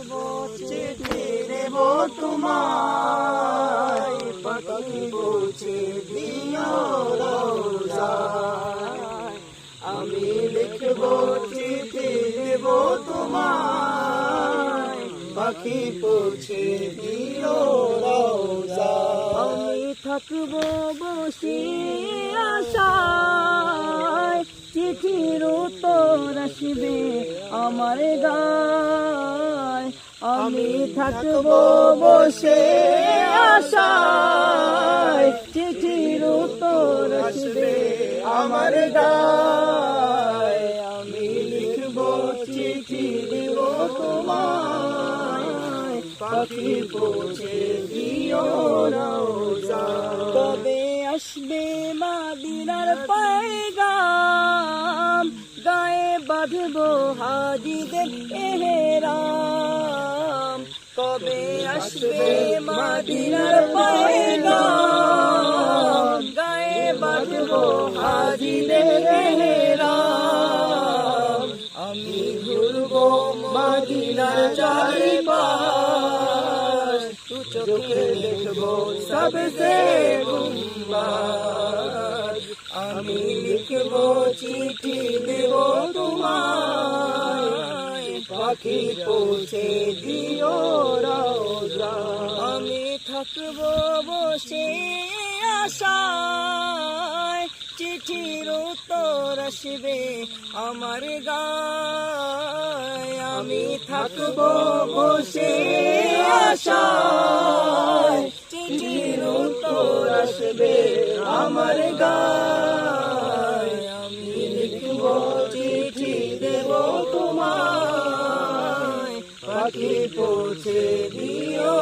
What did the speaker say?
চিঠি দেব তোমায়, পাখি পৌঁছে দিও রোজায়। আমি লিখব চিঠি দেব তোমায়, পাখি পৌঁছে দিও রোজায়। আমি থাকবো বসে আশায়, চিঠির উত্তর আসবে আমার গায়। আমি থাকবো বসে আশায়, চিঠির উত্তর আসবে আমার গায়। আমি লিখব চিঠি দেব তোমায়, পাখি পৌঁছে দিও রোজায়। কবে আসবে মদিনার পয়গাম, গায়ে বাঁধবো হাজিদের এহরাম। কবে আসবে মদিনার পয়গাম, গায়ে বাঁধবো হাজিদের এহরাম। আমি ঘুরবো মদিনার চারিপাশ, তু চোখে দেখবো সবসে গুম্বাদ। আমি লিখবো চিঠি দেব তোমায়, পাখি পৌঁছে দিও রোজায়। আমি থাকবো বসে আশায়, চিঠির উত্তর আসবে আমার গায়। আমি থাকবো বসে আশায়, চিঠির উত্তর আসবে আমার গায়। আমি লিখব চিঠি দেব তোমায়, পাখি পৌঁছে দিও